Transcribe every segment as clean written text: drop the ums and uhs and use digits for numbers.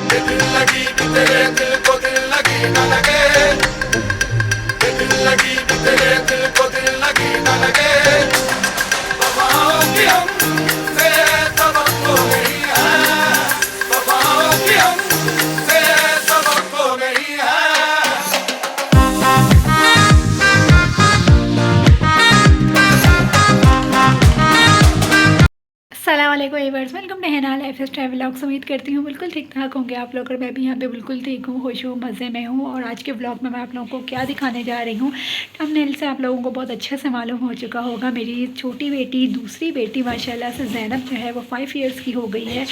ये दिल लगी भी तेरे दिल को दिल लगी न लगे, ये दिल लगी भी तेरे दिल को दिल लगी न लगे। वफाओं की हमसे तवक्को नहीं है, वफाओं की हमसे तवक्को नहीं है। अस्सलामुअलैकुम viewers, welcome to Hina life style vlogs. उम्मीद करती हूँ बिल्कुल ठीक ठाक होंगे आप लोग, और मैं भी यहाँ पे बिल्कुल ठीक हूँ, खुश हूँ, मज़े में हूँ। और आज के व्लॉग में मैं आप लोगों को क्या दिखाने जा रही हूँ, थंबनेल से आप लोगों को बहुत अच्छे से मालूम हो चुका होगा। मेरी छोटी बेटी, दूसरी बेटी माशाल्लाह से ज़ैनब जो है वो 5 ईयर्स की हो गई है।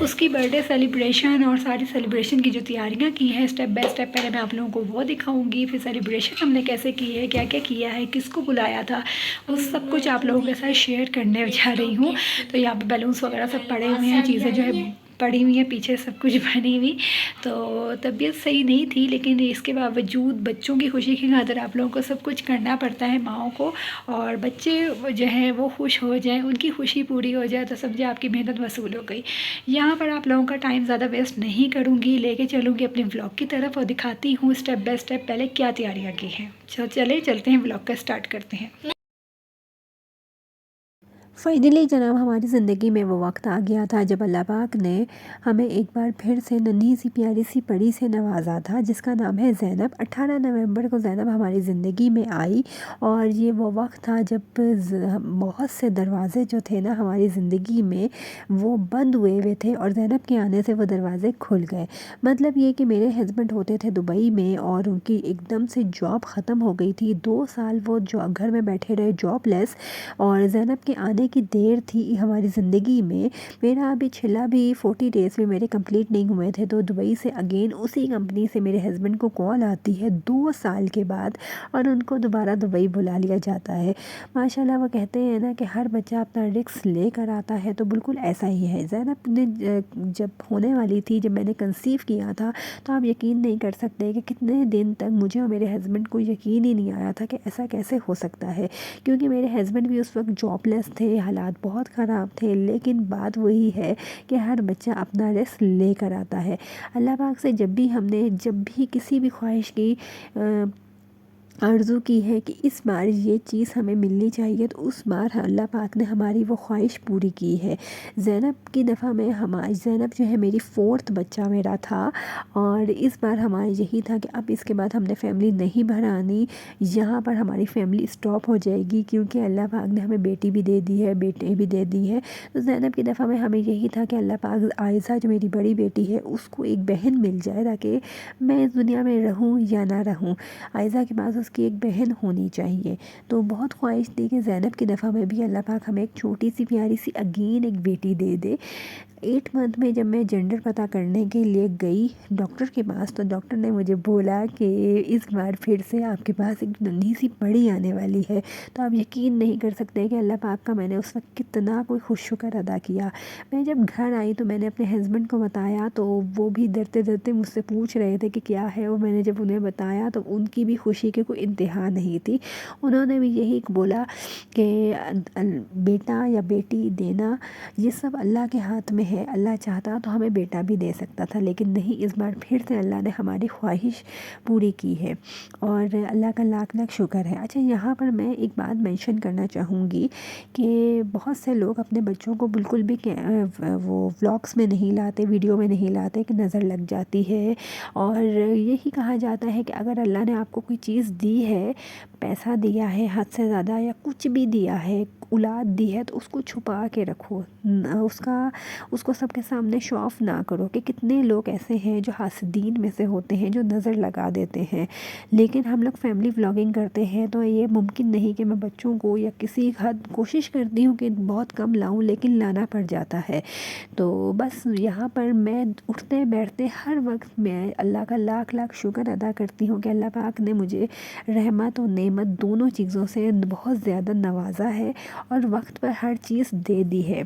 उसकी बर्थडे सेलिब्रेशन और सारी सेलिब्रेशन की जो तैयारियाँ की हैं स्टेप बाय स्टेप पहले मैं आप लोगों को वो दिखाऊँगी। फिर सेलिब्रेशन हमने कैसे की है, क्या क्या किया है, किसको बुलाया था, वो सब कुछ आप लोगों के साथ शेयर करने जा रही हूँ। तो यहाँ पे बैलून्स वगैरह सब पड़े हुए हैं, चीज़ें जो है पड़ी हुई हैं, पीछे सब कुछ बनी हुई। तो तबीयत सही नहीं थी, लेकिन इसके बावजूद बच्चों की खुशी की खातिर आप लोगों को सब कुछ करना पड़ता है माओं को। और बच्चे जो हैं वो खुश हो जाएं, उनकी खुशी पूरी हो जाए तो समझे आपकी मेहनत वसूल हो गई। यहाँ पर आप लोगों का टाइम ज़्यादा वेस्ट नहीं करूँगी, लेके चलूँगी अपने व्लॉग की तरफ और दिखाती हूँ स्टेप बाय स्टेप पहले क्या तैयारियाँ की हैं। चलते हैं, व्लॉग का स्टार्ट करते हैं। फाइनली जनाब हमारी ज़िंदगी में वो वक्त आ गया था जब अल्लाह पाक ने हमें एक बार फिर से नन्ही सी प्यारी सी परी से नवाजा था, जिसका नाम है ज़ैनब। 18 नवंबर को ज़ैनब हमारी ज़िंदगी में आई और ये वो वक्त था जब बहुत से दरवाज़े जो थे ना हमारी ज़िंदगी में वो बंद हुए हुए थे और ज़ैनब के आने से वो दरवाज़े खुल गए। मतलब ये कि मेरे हस्बैंड होते थे दुबई में और उनकी एकदम से जॉब ख़त्म हो गई थी। 2 साल वो घर में बैठे रहे जॉबलेस, और ज़ैनब के आने की देर थी हमारी ज़िंदगी में। मेरा अभी छिला भी 40 डेज़ में मेरे कंप्लीट नहीं हुए थे, तो दुबई से अगेन उसी कंपनी से मेरे हस्बैंड को कॉल आती है 2 साल के बाद और उनको दोबारा दुबई बुला लिया जाता है। माशाल्लाह वो कहते हैं ना कि हर बच्चा अपना रिस्क लेकर आता है, तो बिल्कुल ऐसा ही है। ज़ैनब ने जब होने वाली थी, जब मैंने कंसीव किया था, तो आप यकीन नहीं कर सकते कि कितने दिन तक मुझे और मेरे हस्बैंड को यकीन ही नहीं आया था कि ऐसा कैसे हो सकता है, क्योंकि मेरे हस्बैंड भी उस वक्त जॉबलेस थे, हालात बहुत ख़राब थे। लेकिन बात वही है कि हर बच्चा अपना रिस्क लेकर आता है। अल्लाह पाक से जब भी किसी भी ख्वाहिश की आरज़ू की है कि इस बार ये चीज़ हमें मिलनी चाहिए, तो उस बार अल्लाह पाक ने हमारी वो ख्वाहिश पूरी की है। ज़ैनब की दफ़ा में ज़ैनब जो है मेरी 4th बच्चा मेरा था, और इस बार हमारा यही था कि अब इसके बाद हमने फैमिली नहीं बढ़ानी, यहाँ पर हमारी फैमिली स्टॉप हो जाएगी, क्योंकि अल्लाह पाक ने हमें बेटी भी दे दी है, बेटे भी दे दी है। तो ज़ैनब की दफ़ा में हमें यही था कि अल्लाह पाक आयशा जो मेरी बड़ी बेटी है उसको एक बहन मिल जाए, ताकि मैं इस दुनिया में रहूँ या ना रहूँ, आयशा के पास उसकी एक बहन होनी चाहिए। तो बहुत ख्वाहिश थी कि ज़ैनब की दफ़ा में भी अल्लाह पाक हमें एक छोटी सी प्यारी सी अगेन एक बेटी दे दे। 8 मंथ में जब मैं जेंडर पता करने के लिए गई डॉक्टर के पास, तो डॉक्टर ने मुझे बोला कि इस बार फिर से आपके पास एक नन्ही सी पड़ी आने वाली है। तो आप यकीन नहीं कर सकते कि अल्लाह पाक का मैंने उस वक्त कितना कोई खुश शुक्र अदा किया। मैं जब घर आई तो मैंने अपने हस्बैंड को बताया, तो वो भी डरते डरते मुझसे पूछ रहे थे कि क्या है वो। मैंने जब उन्हें बताया तो उनकी भी खुशी की कोई इंतहा नहीं थी। उन्होंने भी यही बोला कि बेटा या बेटी देना ये सब अल्लाह के हाथ में है, अल्लाह चाहता तो हमें बेटा भी दे सकता था, लेकिन नहीं, इस बार फिर से अल्लाह ने हमारी ख्वाहिश पूरी की है और अल्लाह का लाख लाख शुक्र है। अच्छा, यहाँ पर मैं एक बात मेंशन करना चाहूँगी कि बहुत से लोग अपने बच्चों को बिल्कुल भी वो व्लॉग्स में नहीं लाते, वीडियो में नहीं लाते कि नज़र लग जाती है। और यही कहा जाता है कि अगर अल्लाह ने आपको कोई चीज़ दी है, पैसा दिया है हद से ज़्यादा या कुछ भी दिया है, औलाद दी है, तो उसको छुपा के रखो, उसको सबके सामने शो ऑफ ना करो। कि कितने लोग ऐसे हैं जो हासिदीन में से होते हैं, जो नज़र लगा देते हैं। लेकिन हम लोग फैमिली व्लॉगिंग करते हैं तो ये मुमकिन नहीं कि मैं बच्चों को या किसी हद कोशिश करती हूँ कि बहुत कम लाऊं, लेकिन लाना पड़ जाता है। तो बस यहाँ पर मैं उठते बैठते हर वक्त मैं अल्लाह का लाख लाख शुक्र अदा करती हूँ कि अल्लाह पाक ने मुझे रहमत और नेमत दोनों चीज़ों से बहुत ज़्यादा नवाजा है और वक्त पर हर चीज़ दे दी है।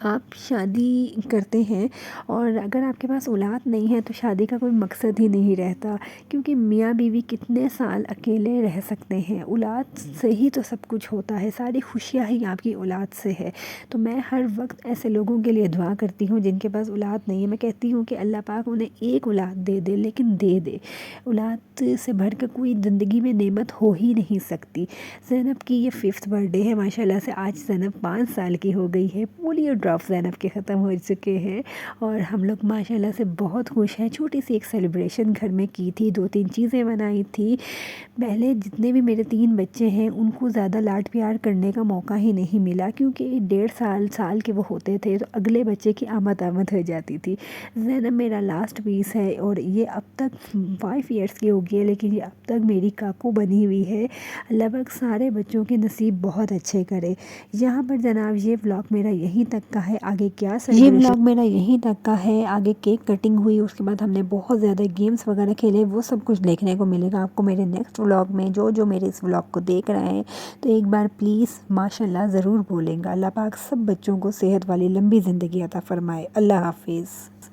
آپ شادی کرتے ہیں اور اگر آپ کے پاس اولاد نہیں ہے تو شادی کا کوئی مقصد ہی نہیں رہتا، کیونکہ میاں بیوی کتنے سال اکیلے رہ سکتے ہیں، اولاد سے ہی تو سب کچھ ہوتا ہے، ساری خوشیاں ہی آپ کی اولاد سے ہے۔ تو میں ہر وقت ایسے لوگوں کے لیے دعا کرتی ہوں جن کے پاس اولاد نہیں ہے، میں کہتی ہوں کہ اللہ پاک انہیں ایک اولاد دے دے، لیکن دے دے۔ اولاد سے بڑھ کے کوئی زندگی میں نعمت ہو ہی نہیں سکتی۔ زینب کی یہ 5th برتھ ڈے ہے، ماشاءاللہ سے آج زینب 5 سال کی ہو گئی ہے، پولیو ڈراپ زینب کے ختم ہو چکے ہیں اور ہم لوگ ماشاءاللہ سے بہت خوش ہیں۔ چھوٹی سی ایک سیلیبریشن گھر میں کی تھی، 2-3 چیزیں بنائی تھی۔ پہلے جتنے بھی میرے 3 بچے ہیں ان کو زیادہ لاڈ پیار کرنے کا موقع ہی نہیں ملا، کیونکہ 1.5 سال کے وہ ہوتے تھے تو اگلے بچے کی آمد ہو جاتی تھی۔ زینب میرا لاسٹ پیس ہے اور یہ اب تک 5 ایئرس کی ہو گئی ہے، لیکن یہ اب تک میری کاکو بنی ہوئی ہے۔ اللہ پاک سارے بچوں کے نصیب بہت اچھے کرے۔ یہاں پر جناب یہ ولاگ میرا یہیں تک کا ہے، آگے کیا آگے کیک کٹنگ ہوئی، اس کے بعد ہم نے بہت زیادہ گیمز وغیرہ کھیلے، وہ سب کچھ دیکھنے کو ملے گا آپ کو میرے نیکسٹ ولاگ میں۔ جو میرے اس ولاگ کو دیکھ رہے ہیں تو ایک بار پلیز ماشاءاللہ ضرور بولیں گا۔ اللہ پاک سب بچوں کو صحت والی لمبی زندگی عطا فرمائے۔ اللہ حافظ۔